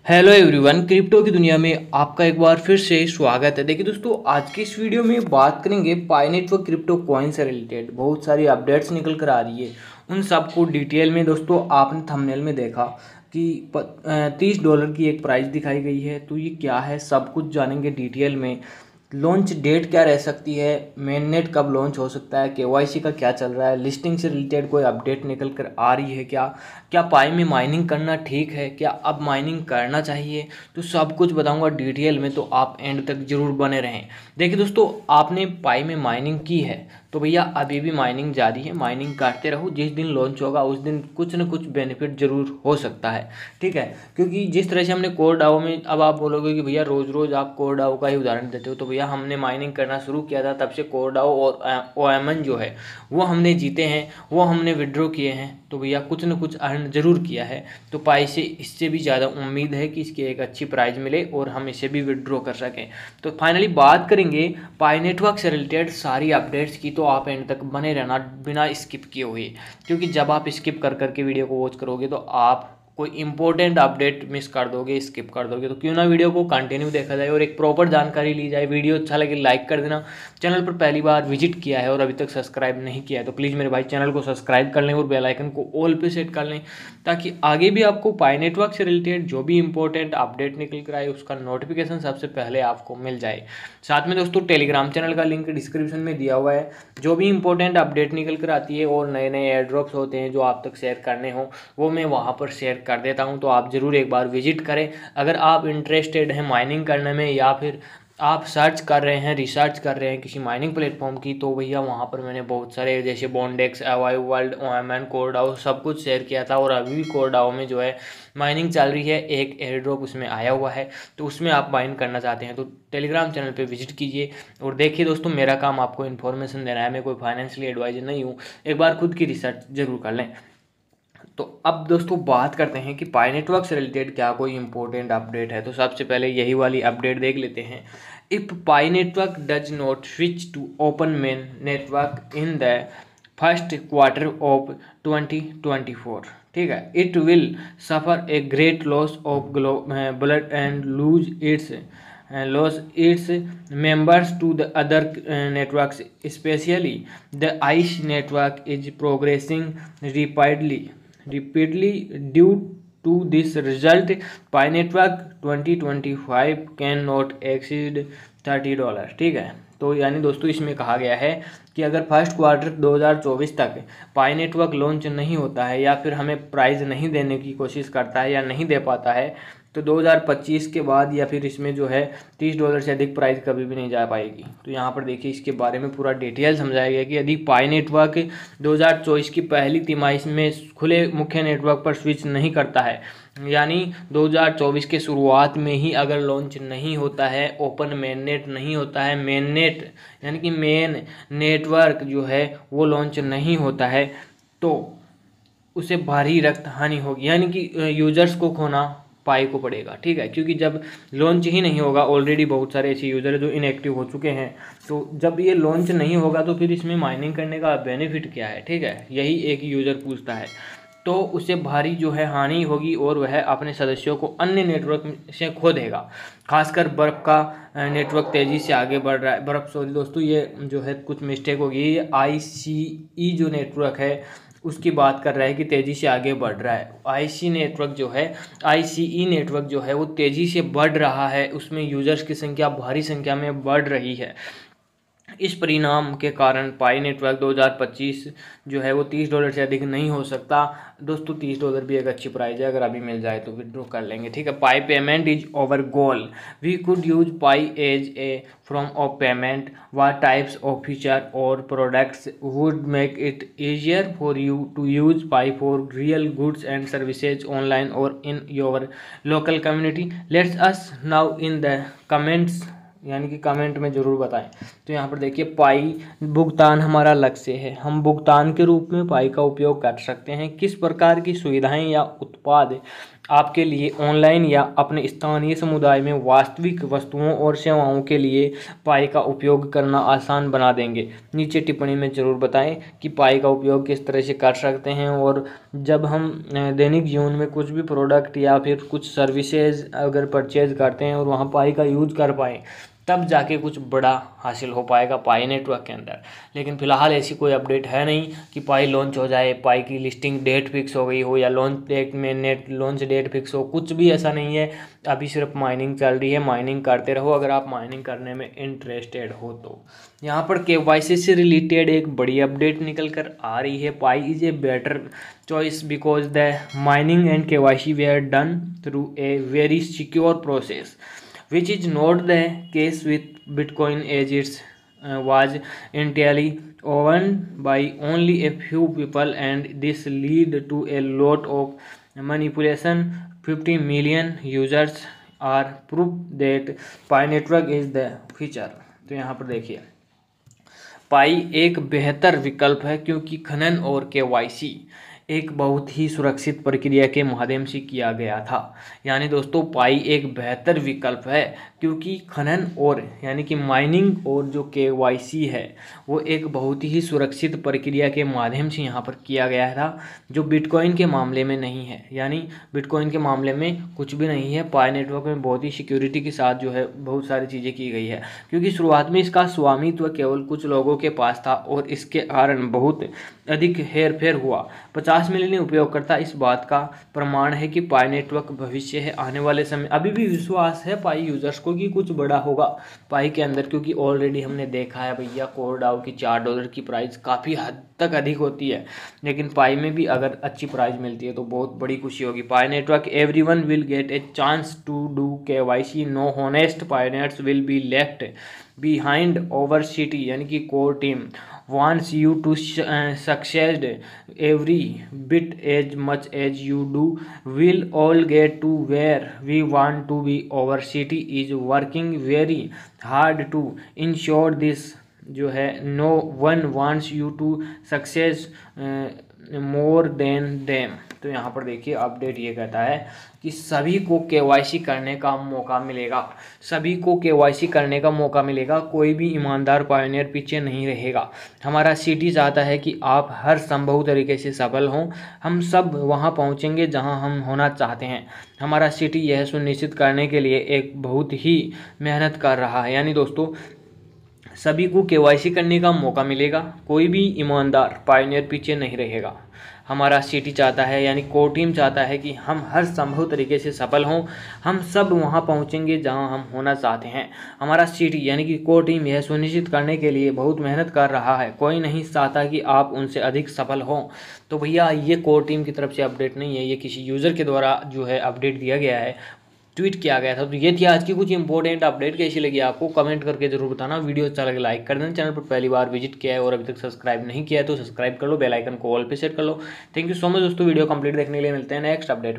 Hello everyone, crypto की दुनिया में आपका एक बार फिर से स्वागत है। देखिए दोस्तों, आज की इस वीडियो में बात करेंगे पाईनेट व क्रिप्टो कॉइन से रिलेटेड बहुत सारी अपडेट्स निकल कर आ रही है। उन सबको डिटेल में दोस्तों आपने थंबनेल में देखा कि $30 की एक प्राइस दिखाई गई है। तो ये क्या है, सब कुछ जानेंगे डिटेल में। लॉन्च डेट क्या रह सकती है, मेननेट कब लॉन्च हो सकता है, केवाईसी का क्या चल रहा है, लिस्टिंग से रिलेटेड कोई अपडेट निकल कर आ रही है क्या, क्या पाई में माइनिंग करना ठीक है, क्या अब माइनिंग करना चाहिए, तो सब कुछ बताऊंगा डिटेल में। तो आप एंड तक जरूर बने रहें। देखिए दोस्तों, आपने पाई में माइनिंग की है तो भैया अभी भी माइनिंग जारी है, माइनिंग करते रहो। जिस दिन लॉन्च होगा उस दिन कुछ न कुछ बेनिफिट जरूर हो सकता है, ठीक है। क्योंकि जिस तरह से हमने कोर डाओ में, अब आप बोलोगे कि भैया रोज़ रोज़ आप कोर डाओ का ही उदाहरण देते हो, तो भैया हमने माइनिंग करना शुरू किया था तब से कोर डाओ और ओएमएन जो है वो हमने जीते हैं, वो हमने विड्रॉ किए हैं। तो भैया कुछ न कुछ अर्न जरूर किया है। तो पाई से इससे भी ज़्यादा उम्मीद है कि इसकी एक अच्छी प्राइस मिले और हम इसे भी विड्रॉ कर सकें। तो फाइनली बात करेंगे पाई नेटवर्क से रिलेटेड सारी अपडेट्स की। तो आप एंड तक बने रहना बिना स्किप किए हुए, क्योंकि जब आप स्किप कर करके वीडियो को वॉच करोगे तो आप कोई इंपॉर्टेंट अपडेट मिस कर दोगे, स्किप कर दोगे। तो क्यों ना वीडियो को कंटिन्यू देखा जाए और एक प्रॉपर जानकारी ली जाए। वीडियो अच्छा लगे लाइक कर देना। चैनल पर पहली बार विजिट किया है और अभी तक सब्सक्राइब नहीं किया है तो प्लीज़ मेरे भाई चैनल को सब्सक्राइब कर लें और बेल आइकन को ऑल पे सेट कर लें, ताकि आगे भी आपको पाई नेटवर्क से रिलेटेड जो भी इंपॉर्टेंट अपडेट निकल कर आए उसका नोटिफिकेशन सबसे पहले आपको मिल जाए। साथ में दोस्तों टेलीग्राम चैनल का लिंक डिस्क्रिप्शन में दिया हुआ है। जो भी इंपॉर्टेंट अपडेट निकल कर आती है और नए नए एयर ड्रॉप्स होते हैं जो आप तक शेयर करने हो वो मैं वहाँ पर शेयर कर देता हूँ। तो आप ज़रूर एक बार विजिट करें। अगर आप इंटरेस्टेड हैं माइनिंग करने में, या फिर आप सर्च कर रहे हैं, रिसर्च कर रहे हैं किसी माइनिंग प्लेटफॉर्म की, तो भैया वहाँ पर मैंने बहुत सारे जैसे बॉन्डेक्स, एवाई वर्ल्ड, ओएमएन, कोरडाओ सब कुछ शेयर किया था। और अभी भी कोरडाओ में जो है माइनिंग चल रही है, एक एयर ड्रॉप उसमें आया हुआ है। तो उसमें आप माइन करना चाहते हैं तो टेलीग्राम चैनल पे विजिट कीजिए। और देखिए दोस्तों, मेरा काम आपको इन्फॉर्मेशन देना है, मैं कोई फाइनेंशियली एडवाइजर नहीं हूँ। एक बार खुद की रिसर्च जरूर कर लें। तो अब दोस्तों बात करते हैं कि पाई नेटवर्क से रिलेटेड क्या कोई इंपॉर्टेंट अपडेट है। तो सबसे पहले यही वाली अपडेट देख लेते हैं। If Pi network does not switch to open main network in the first quarter of 2024, ठीक है, it will suffer a great loss of blood and lose its members to the other networks, especially the ICE network is progressing rapidly due to this result. Pi network 2025 cannot exceed $30, ठीक है। तो यानी दोस्तों इसमें कहा गया है कि अगर फर्स्ट क्वार्टर 2024 तक पाई नेटवर्क लॉन्च नहीं होता है या फिर हमें प्राइस नहीं देने की कोशिश करता है या नहीं दे पाता है तो 2025 के बाद या फिर इसमें जो है $30 से अधिक प्राइस कभी भी नहीं जा पाएगी। तो यहाँ पर देखिए इसके बारे में पूरा डिटेल समझाया गया कि यदि पाई नेटवर्क 2024 की पहली तिमाही में खुले मुख्य नेटवर्क पर स्विच नहीं करता है, यानी 2024 के शुरुआत में ही अगर लॉन्च नहीं होता है, ओपन मेन नेट नहीं होता है, मेन नेट यानी कि मेन नेटवर्क जो है वो लॉन्च नहीं होता है, तो उसे भारी रक्त हानि होगी, यानी कि यूजर्स को खोना पाई को पड़ेगा, ठीक है। क्योंकि जब लॉन्च ही नहीं होगा, ऑलरेडी बहुत सारे ऐसे यूज़र है जो इनएक्टिव हो चुके हैं, तो जब ये लॉन्च नहीं होगा तो फिर इसमें माइनिंग करने का बेनिफिट क्या है, ठीक है, यही एक यूज़र पूछता है। तो उसे भारी जो है हानि होगी और वह अपने सदस्यों को अन्य नेटवर्क से खो देगा। खासकर बर्फ़ का नेटवर्क तेज़ी से आगे बढ़ रहा है। दोस्तों ये जो है कुछ मिस्टेक होगी, ये ICE जो नेटवर्क है उसकी बात कर रहा है कि तेज़ी से आगे बढ़ रहा है। ICE नेटवर्क जो है वो तेज़ी से बढ़ रहा है, उसमें यूज़र्स की संख्या भारी संख्या में बढ़ रही है। इस परिणाम के कारण पाई नेटवर्क 2025 जो है वो $30 से अधिक नहीं हो सकता। दोस्तों $30 भी एक अच्छी प्राइस है, अगर अभी मिल जाए तो विड्रॉ कर लेंगे, ठीक है। Pi payment is over goal, we could use Pi as a form of payment, what types of feature or products would make it easier for you to use Pi for real goods and services online or in your local community? Let us know in the comments, यानी कि comment में ज़रूर बताएं। तो यहाँ पर देखिए पाई भुगतान हमारा लक्ष्य है, हम भुगतान के रूप में पाई का उपयोग कर सकते हैं। किस प्रकार की सुविधाएं या उत्पाद आपके लिए ऑनलाइन या अपने स्थानीय समुदाय में वास्तविक वस्तुओं और सेवाओं के लिए पाई का उपयोग करना आसान बना देंगे। नीचे टिप्पणी में ज़रूर बताएं कि पाई का उपयोग किस तरह से कर सकते हैं, और जब हम दैनिक जीवन में कुछ भी प्रोडक्ट या फिर कुछ सर्विसेज अगर परचेज करते हैं और वहाँ पाई का यूज़ कर पाएँ, तब जाके कुछ बड़ा हासिल हो पाएगा पाई नेटवर्क के अंदर। लेकिन फ़िलहाल ऐसी कोई अपडेट है नहीं कि पाई लॉन्च हो जाए, पाई की लिस्टिंग डेट फिक्स हो गई हो या लॉन्च डेट में नेट लॉन्च डेट फिक्स हो, कुछ भी ऐसा नहीं है। अभी सिर्फ माइनिंग चल रही है, माइनिंग करते रहो अगर आप माइनिंग करने में इंटरेस्टेड हो तो। यहाँ पर केवाईसी से रिलेटेड एक बड़ी अपडेट निकल कर आ रही है। Pi is a better choice because the mining and KYC were done through a very secure process, which is not the case with Bitcoin as it was entirely owned by only a few people, and this lead to a lot of manipulation. 50 million users are proof that Pi network is the future। तो यहाँ पर देखिए, पाई एक बेहतर विकल्प है क्योंकि खनन और केवाईसी एक बहुत ही सुरक्षित प्रक्रिया के माध्यम से किया गया था। यानी दोस्तों पाई एक बेहतर विकल्प है क्योंकि खनन और यानी कि माइनिंग और जो केवाईसी है वो एक बहुत ही सुरक्षित प्रक्रिया के माध्यम से यहाँ पर किया गया था, जो बिटकॉइन के मामले में नहीं है। यानी बिटकॉइन के मामले में कुछ भी नहीं है। पाई नेटवर्क में बहुत ही सिक्योरिटी के साथ जो है बहुत सारी चीज़ें की गई है, क्योंकि शुरुआत में इसका स्वामित्व केवल कुछ लोगों के पास था और इसके कारण बहुत अधिक हेर फेर हुआ। 50 मिलियन उपयोगकर्ता इस बात का प्रमाण है कि पाई नेटवर्क भविष्य है। आने वाले समय अभी भी विश्वास है पाई यूजर्स को कि कुछ बड़ा होगा पाई के अंदर, क्योंकि ऑलरेडी हमने देखा है भैया कोरडाओ की $4 की प्राइस काफ़ी हद तक अधिक होती है, लेकिन पाई में भी अगर अच्छी प्राइस मिलती है तो बहुत बड़ी खुशी होगी। Pi network everyone will get a chance to do KYC, no honest pioneers will be left behind our city, यानी कि core team wants you to succeed every bit as much as you do. We'll all get to where we want to be. Our city is working very hard to ensure this जो है no one wants you to success more than them। तो यहाँ पर देखिए update ये कहता है कि सभी को केवाईसी करने का मौका मिलेगा, सभी को केवाईसी करने का मौका मिलेगा, कोई भी ईमानदार पायनियर पीछे नहीं रहेगा। हमारा सिटी चाहता है कि आप हर संभव तरीके से सफल हों, हम सब वहां पहुंचेंगे जहां हम होना चाहते हैं। हमारा सिटी यह सुनिश्चित करने के लिए एक बहुत ही मेहनत कर रहा है। यानी दोस्तों सभी को केवाईसी करने का मौका मिलेगा, कोई भी ईमानदार पायनियर पीछे नहीं रहेगा। हमारा सिटी चाहता है यानी कोर टीम चाहता है कि हम हर संभव तरीके से सफल हों, हम सब वहां पहुंचेंगे जहां हम होना चाहते हैं। हमारा सिटी यानी कि कोर टीम यह सुनिश्चित करने के लिए बहुत मेहनत कर रहा है, कोई नहीं चाहता कि आप उनसे अधिक सफल हों। तो भैया ये कोर टीम की तरफ से अपडेट नहीं है, ये किसी यूज़र के द्वारा जो है अपडेट दिया गया है, ट्वीट किया गया था। तो ये थी आज की कुछ इंपॉर्टेंट अपडेट। कैसी लगी आपको कमेंट करके जरूर बताना। वीडियो अच्छा लगे लाइक कर देना, चैनल पर पहली बार विजिट किया है और अभी तक सब्सक्राइब नहीं किया है तो सब्सक्राइब कर लो, बेल आइकन को ऑल पे सेट कर लो। थैंक यू सो मच दोस्तों, वीडियो कंप्लीट देखने के लिए। मिलते हैं नेक्स्ट अपडेट।